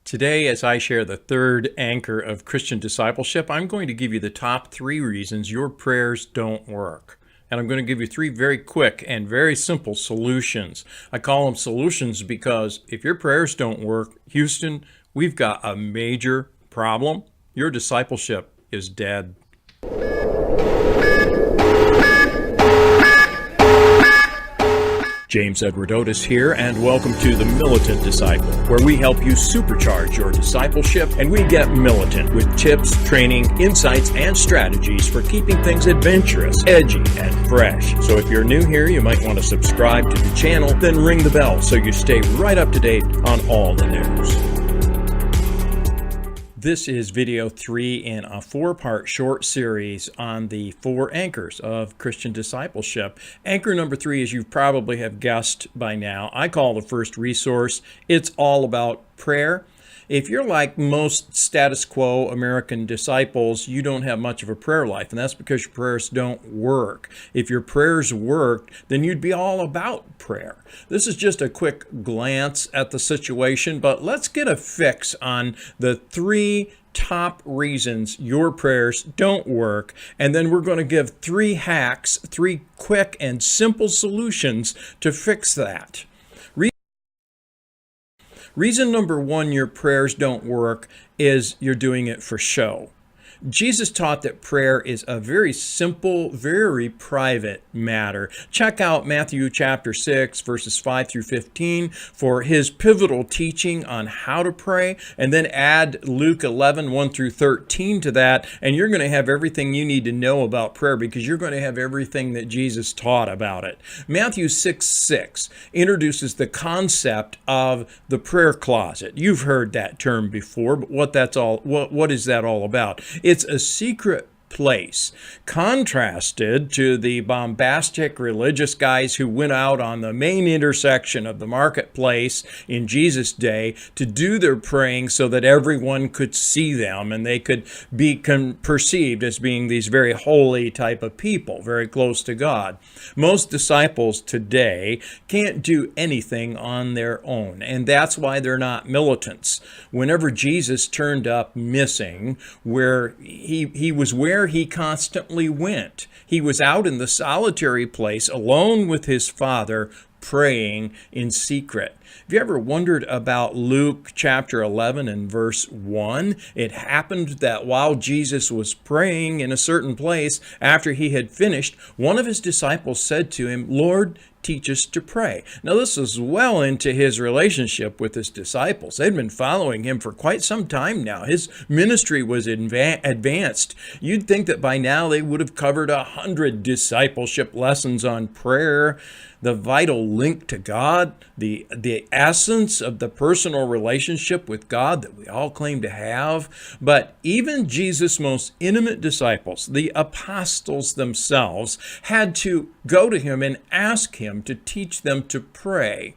Today, as I share the third anchor of Christian discipleship, I'm going to give you the top 3 reasons your prayers don't work. And I'm going to give you 3 very quick and very simple solutions. I call them solutions because if your prayers don't work, Houston, we've got a major problem. Your discipleship is dead. James Edward Otis here, and welcome to The Militant Disciple, where we help you supercharge your discipleship, and we get militant with tips, training, insights, and strategies for keeping things adventurous, edgy, and fresh. So if you're new here, you might want to subscribe to the channel, then ring the bell so you stay right up to date on all the news. This is video 3 in a 4-part short series on the 4 anchors of Christian discipleship. Anchor number 3, as you probably have guessed by now, I call the first resource. It's all about prayer. If you're like most status quo American disciples, you don't have much of a prayer life, and that's because your prayers don't work. If your prayers worked, then you'd be all about prayer. This is just a quick glance at the situation, but let's get a fix on the 3 top reasons your prayers don't work, and then we're going to give 3 hacks, 3 quick and simple solutions to fix that. Reason number 1 your prayers don't work is you're doing it for show. Jesus taught that prayer is a very simple, very private matter. Check out Matthew chapter 6, verses 5 through 15 for his pivotal teaching on how to pray, and then add Luke 11, 1 through 13 to that, and you're going to have everything you need to know about prayer because you're going to have everything that Jesus taught about it. Matthew 6:6 introduces the concept of the prayer closet. You've heard that term before, but what is that all about? It's a secret place, contrasted to the bombastic religious guys who went out on the main intersection of the marketplace in Jesus' day to do their praying so that everyone could see them and they could be perceived as being these very holy type of people, very close to God. Most disciples today can't do anything on their own, and that's why they're not militants. Whenever Jesus turned up missing, where he was where he constantly went. He was out in the solitary place alone with his Father, praying in secret. Have you ever wondered about Luke chapter 11 and verse 1? It happened that while Jesus was praying in a certain place, after he had finished, one of his disciples said to him, "Lord, teach us to pray." Now, this is well into his relationship with his disciples. They'd been following him for quite some time now. His ministry was advanced. You'd think that by now they would have covered 100 discipleship lessons on prayer, the vital link to God, the essence of the personal relationship with God that we all claim to have. But even Jesus' most intimate disciples, the apostles themselves, had to go to him and ask him to teach them to pray.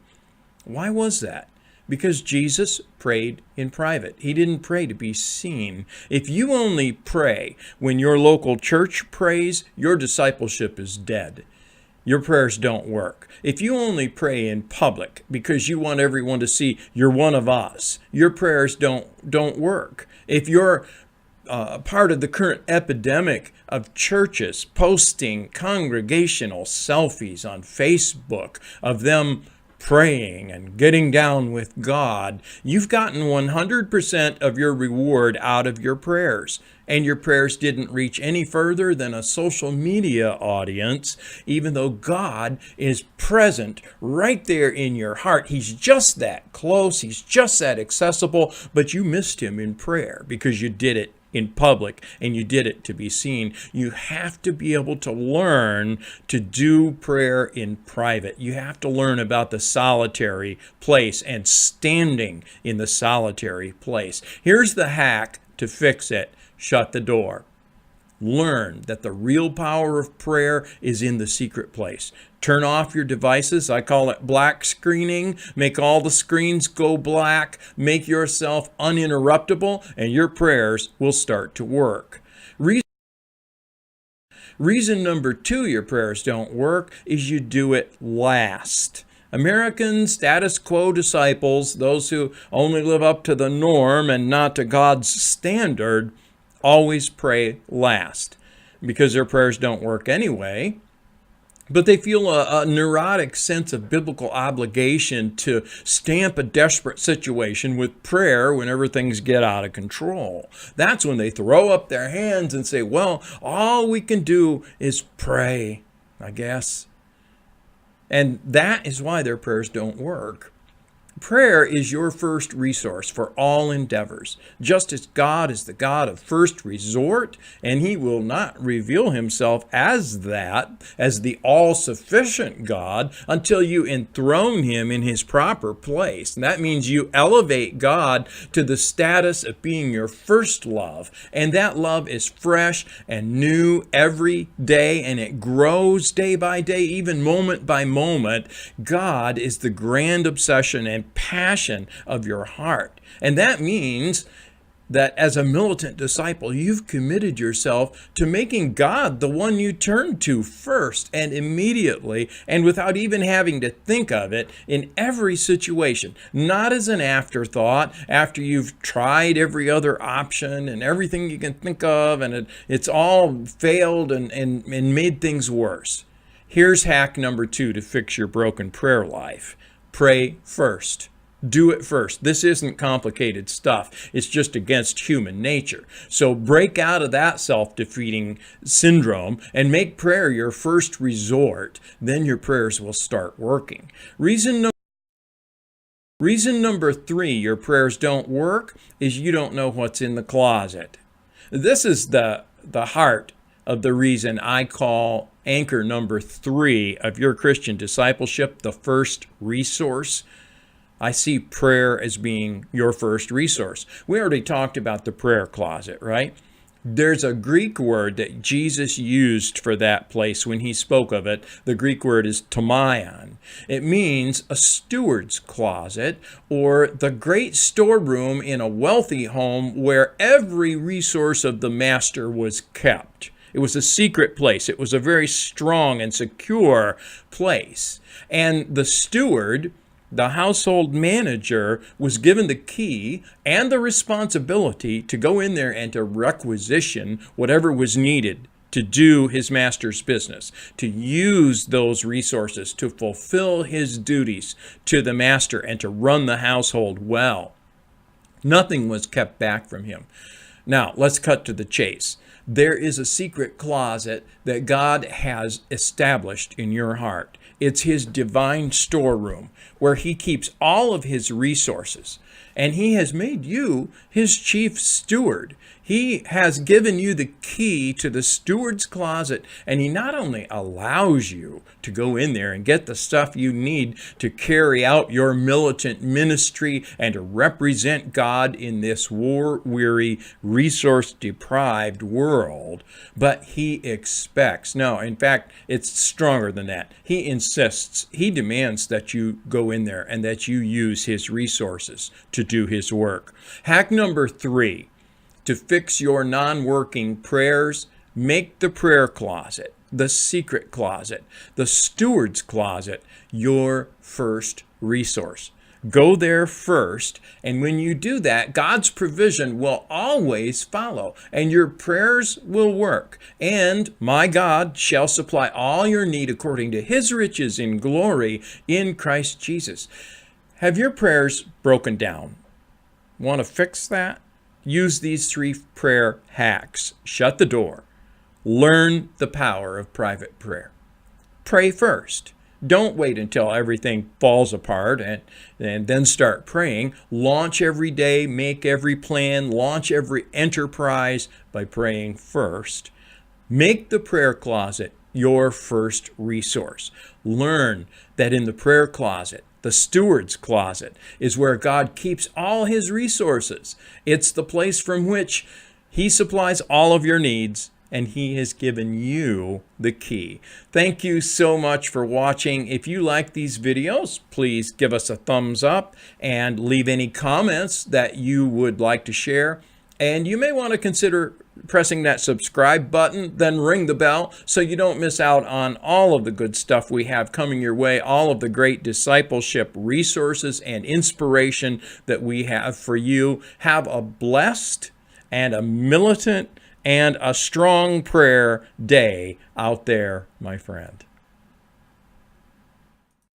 Why was that? Because Jesus prayed in private. He didn't pray to be seen. If you only pray when your local church prays, your discipleship is dead. Your prayers don't work. If you only pray in public because you want everyone to see you're one of us, your prayers don't work. If you're part of the current epidemic of churches posting congregational selfies on Facebook of them praying and getting down with God, you've gotten 100% of your reward out of your prayers. And your prayers didn't reach any further than a social media audience, even though God is present right there in your heart. He's just that close. He's just that accessible, but you missed him in prayer because you did it in public and you did it to be seen. You have to be able to learn to do prayer in private. You have to learn about the solitary place and standing in the solitary place. Here's the hack to fix it. Shut the door. Learn that the real power of prayer is in the secret place. Turn off your devices. I call it black screening. Make all the screens go black. Make yourself uninterruptible, and your prayers will start to work. Reason number 2 your prayers don't work is you do it last. American status quo disciples, those who only live up to the norm and not to God's standard, always pray last because their prayers don't work anyway. But they feel a neurotic sense of biblical obligation to stamp a desperate situation with prayer whenever things get out of control. That's when they throw up their hands and say, well, all we can do is pray, I guess. And that is why their prayers don't work. Prayer is your first resource for all endeavors, just as God is the God of first resort, and he will not reveal himself as that, as the all-sufficient God, until you enthrone him in his proper place. And that means you elevate God to the status of being your first love, and that love is fresh and new every day, and it grows day by day, even moment by moment. God is the grand obsession and passion of your heart. And that means that as a militant disciple, you've committed yourself to making God the one you turn to first and immediately, and without even having to think of it in every situation, not as an afterthought after you've tried every other option and everything you can think of, and it's all failed and made things worse. Here's hack number 2 to fix your broken prayer life. Pray first. Do it first. This isn't complicated stuff. It's just against human nature. So break out of that self-defeating syndrome and make prayer your first resort. Then your prayers will start working. Reason number 3 your prayers don't work is you don't know what's in the closet. This is the heart of the reason I call anchor number 3 of your Christian discipleship the first resource. I see prayer as being your first resource. We already talked about the prayer closet, right? There's a Greek word that Jesus used for that place when he spoke of it. The Greek word is tomaion. It means a steward's closet, or the great storeroom in a wealthy home where every resource of the master was kept. It was a secret place. It was a very strong and secure place. And the steward, the household manager, was given the key and the responsibility to go in there and to requisition whatever was needed to do his master's business, to use those resources to fulfill his duties to the master and to run the household well. Nothing was kept back from him. Now, let's cut to the chase. There is a secret closet that God has established in your heart. It's his divine storeroom where he keeps all of his resources, and he has made you his chief steward. He has given you the key to the steward's closet, and he not only allows you to go in there and get the stuff you need to carry out your militant ministry and to represent God in this war-weary, resource-deprived world, but he expects, no, in fact, it's stronger than that. He insists, he demands that you go in there and that you use his resources to do his work. Hack number 3. To fix your non-working prayers, make the prayer closet, the secret closet, the steward's closet, your first resource. Go there first, and when you do that, God's provision will always follow, and your prayers will work. And my God shall supply all your need according to his riches in glory in Christ Jesus. Have your prayers broken down? Want to fix that? Use these 3 prayer hacks. Shut the door. Learn the power of private prayer. Pray first. Don't wait until everything falls apart and then start praying. Launch every day, make every plan, launch every enterprise by praying first. Make the prayer closet your first resource. Learn that in the prayer closet, the steward's closet, is where God keeps all his resources. It's the place from which he supplies all of your needs, and he has given you the key. Thank you so much for watching. If you like these videos, please give us a thumbs up and leave any comments that you would like to share. And you may want to consider pressing that subscribe button, then ring the bell so you don't miss out on all of the good stuff we have coming your way, all of the great discipleship resources and inspiration that we have for you. Have a blessed and a militant and a strong prayer day out there, my friend.